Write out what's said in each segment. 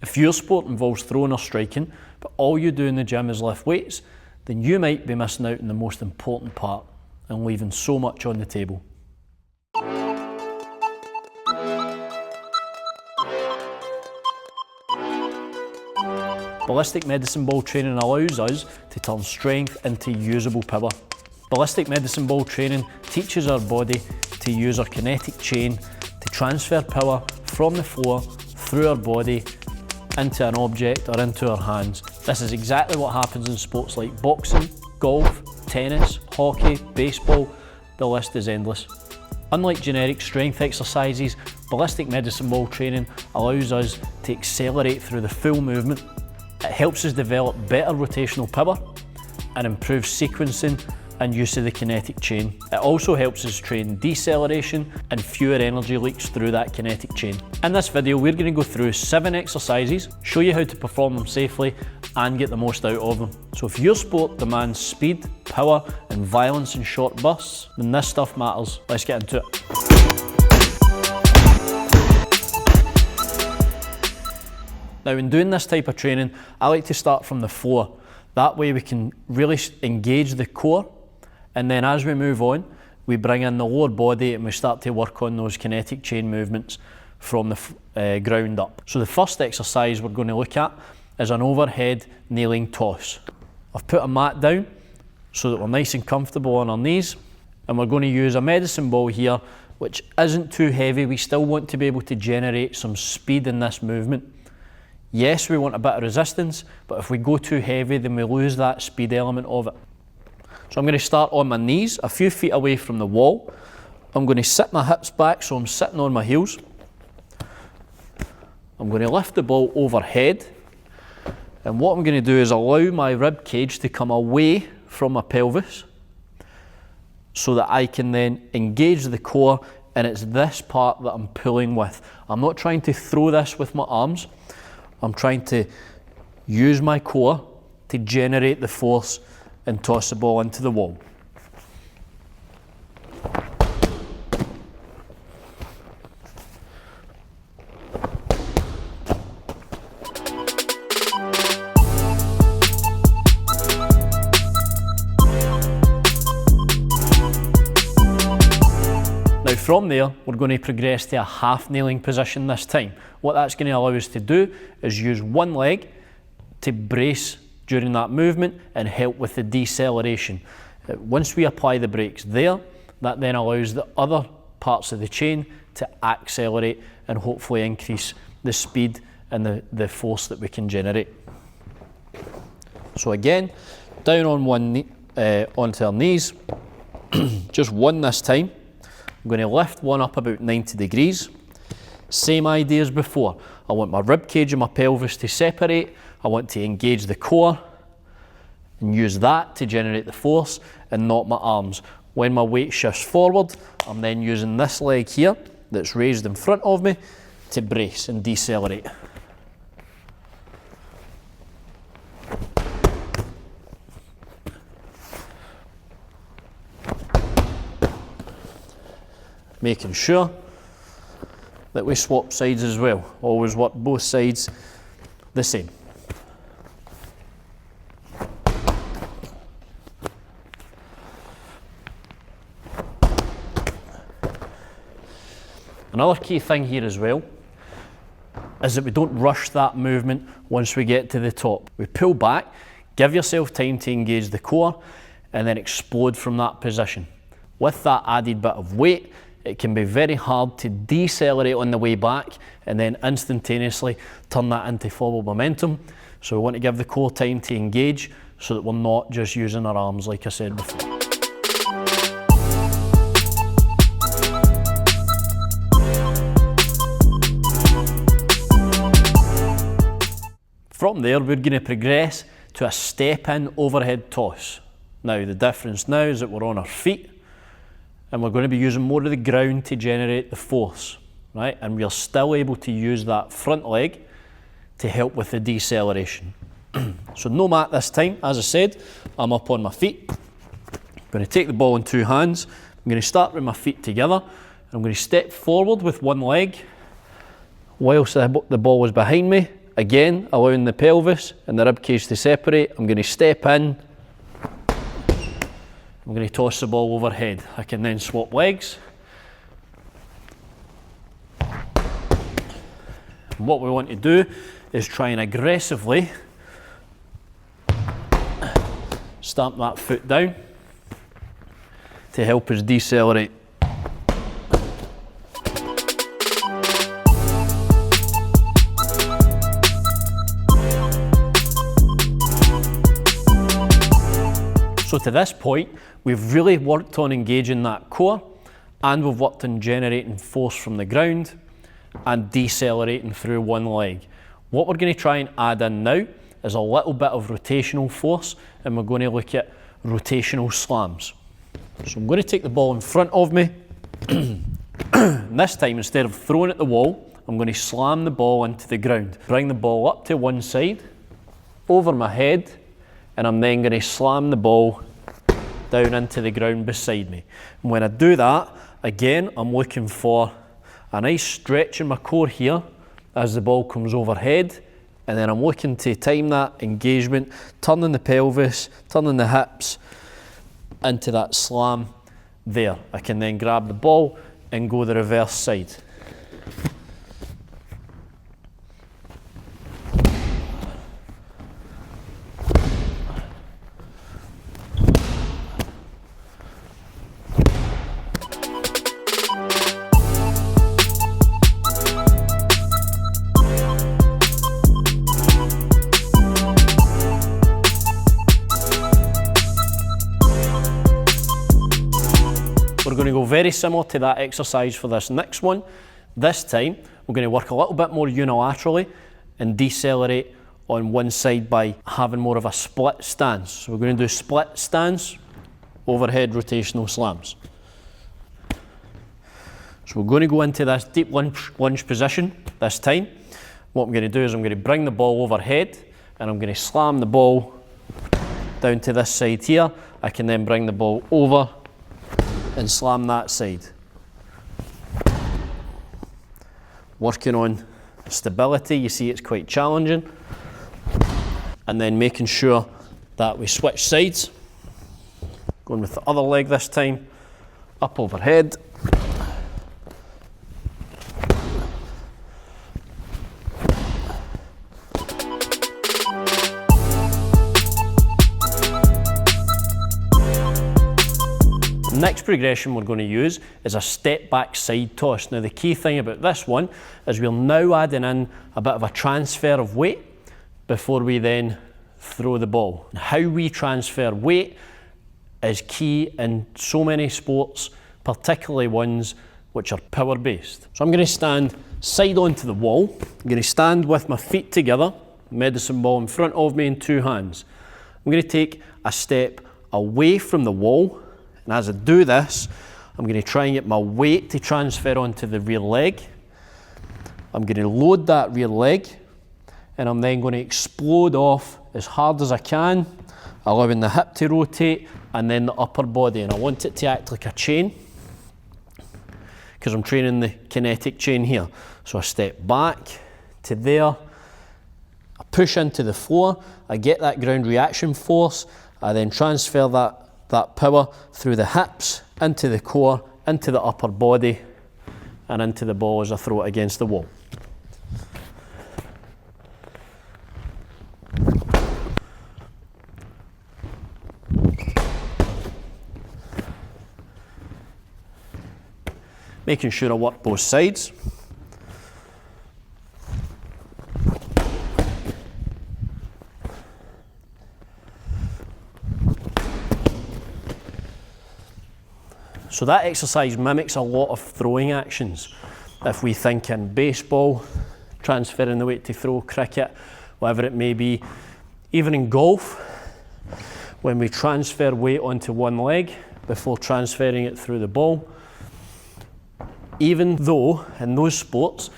If your sport involves throwing or striking, but all you do in the gym is lift weights, then you might be missing out on the most important part and leaving so much on the table. Ballistic Medicine Ball Training allows us to turn strength into usable power. Ballistic Medicine Ball Training teaches our body to use our kinetic chain to transfer power from the floor through our body into an object or into our hands. This is exactly what happens in sports like boxing, golf, tennis, hockey, baseball. The list is endless. Unlike generic strength exercises, Ballistic Medicine Ball Training allows us to accelerate through the full movement. It helps us develop better rotational power and improve sequencing and use of the kinetic chain. It also helps us train deceleration and fewer energy leaks through that kinetic chain. In this video, we're going to go through 7 exercises, show you how to perform them safely and get the most out of them. So if your sport demands speed, power and violence in short bursts, then this stuff matters. Let's get into it. Now, in doing this type of training, I like to start from the floor. That way we can really engage the core, and then as we move on, we bring in the lower body and we start to work on those kinetic chain movements from the ground up. So the first exercise we're going to look at is an overhead kneeling toss. I've put a mat down so that we're nice and comfortable on our knees, and we're going to use a medicine ball here, which isn't too heavy. We still want to be able to generate some speed in this movement. Yes, we want a bit of resistance, but if we go too heavy, then we lose that speed element of it. So I'm going to start on my knees, a few feet away from the wall. I'm going to sit my hips back so I'm sitting on my heels. I'm going to lift the ball overhead, and what I'm going to do is allow my rib cage to come away from my pelvis so that I can then engage the core, and it's this part that I'm pulling with. I'm not trying to throw this with my arms. I'm trying to use my core to generate the force and toss the ball into the wall. Now from there, we're going to progress to a half kneeling position this time. What that's going to allow us to do is use one leg to brace during that movement and help with the deceleration. Once we apply the brakes there, that then allows the other parts of the chain to accelerate and hopefully increase the speed and the force that we can generate. So again, down on one knee, onto our knees, just one this time. I'm going to lift one up about 90 degrees. Same idea as before. I want my rib cage and my pelvis to separate. I want to engage the core and use that to generate the force and not my arms. When my weight shifts forward, I'm then using this leg here that's raised in front of me to brace and decelerate. Making sure that we swap sides as well. Always work both sides the same. Another key thing here as well is that we don't rush that movement once we get to the top. We pull back, give yourself time to engage the core, and then explode from that position. With that added bit of weight, it can be very hard to decelerate on the way back and then instantaneously turn that into forward momentum. So we want to give the core time to engage so that we're not just using our arms like I said before. From there, we're going to progress to a step-in overhead toss. Now, the difference now is that we're on our feet and we're going to be using more of the ground to generate the force, right? And we're still able to use that front leg to help with the deceleration. So no mat this time, as I said, I'm up on my feet. I'm going to take the ball in 2 hands. I'm going to start with my feet together. I'm going to step forward with one leg whilst the ball is behind me, again allowing the pelvis and the rib cage to separate. I'm going to step in, I'm going to toss the ball overhead. I can then swap legs. And what we want to do is try and aggressively stamp that foot down to help us decelerate. So to this point, we've really worked on engaging that core, and we've worked on generating force from the ground and decelerating through one leg. What we're going to try and add in now is a little bit of rotational force, and we're going to look at rotational slams. So I'm going to take the ball in front of me. And this time, instead of throwing at the wall, I'm going to slam the ball into the ground. Bring the ball up to one side, over my head, and I'm then going to slam the ball down into the ground beside me. And when I do that, again, I'm looking for a nice stretch in my core here as the ball comes overhead, and then I'm looking to time that engagement, turning the pelvis, turning the hips into that slam there. I can then grab the ball and go the reverse side. We're going to go very similar to that exercise for this next one. This time, we're going to work a little bit more unilaterally and decelerate on one side by having more of a split stance. So we're going to do split stance, overhead rotational slams. So we're going to go into this deep lunge position this time. What I'm going to do is I'm going to bring the ball overhead, and I'm going to slam the ball down to this side here. I can then bring the ball over and slam that side. Working on stability, you see it's quite challenging. And then making sure that we switch sides. Going with the other leg this time, up overhead. Next progression we're going to use is a step back side toss. Now the key thing about this one is we're now adding in a bit of a transfer of weight before we then throw the ball. How we transfer weight is key in so many sports, particularly ones which are power based. So I'm going to stand side onto the wall. I'm going to stand with my feet together, medicine ball in front of me in two hands. I'm going to take a step away from the wall. And as I do this, I'm going to try and get my weight to transfer onto the rear leg. I'm going to load that rear leg, and I'm then going to explode off as hard as I can, allowing the hip to rotate and then the upper body. And I want it to act like a chain because I'm training the kinetic chain here. So I step back to there, I push into the floor, I get that ground reaction force, I then transfer that power through the hips, into the core, into the upper body, and into the ball as I throw it against the wall. Making sure I work both sides. So that exercise mimics a lot of throwing actions. If we think in baseball, transferring the weight to throw, cricket, whatever it may be, even in golf, when we transfer weight onto one leg before transferring it through the ball, even though in those sports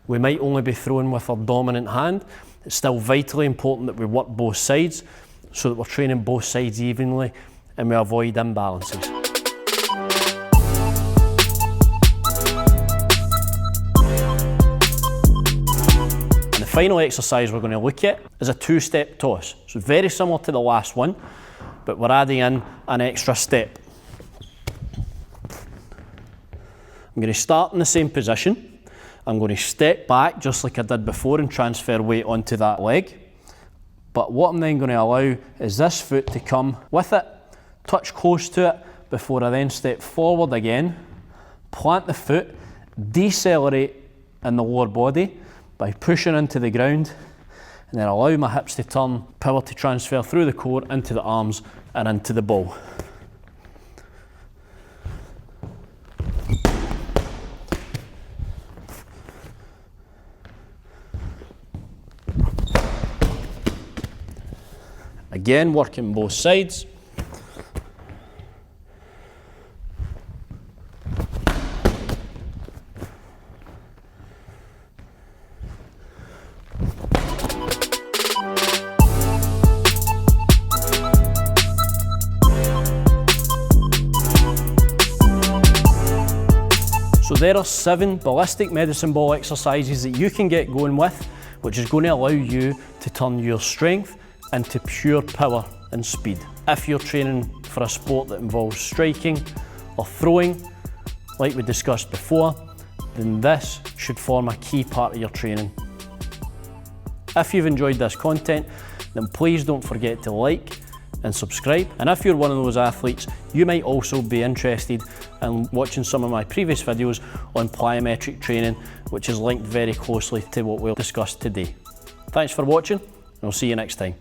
we might only be throwing with our dominant hand, it's still vitally important that we work both sides so that we're training both sides evenly and we avoid imbalances. final exercise we're going to look at is a two-step toss. So very similar to the last one, but we're adding in an extra step. I'm going to start in the same position. I'm going to step back just like I did before and transfer weight onto that leg. But what I'm then going to allow is this foot to come with it, touch close to it before I then step forward again, plant the foot, decelerate in the lower body by pushing into the ground, and then allow my hips to turn, power to transfer through the core into the arms and into the ball. Again, working both sides. So there are 7 ballistic medicine ball exercises that you can get going with, which is going to allow you to turn your strength into pure power and speed. If you're training for a sport that involves striking or throwing, like we discussed before, then this should form a key part of your training. If you've enjoyed this content, then please don't forget to like and subscribe. And if you're one of those athletes, you might also be interested in watching some of my previous videos on plyometric training, which is linked very closely to what we'll discuss today. Thanks for watching, and I'll see you next time.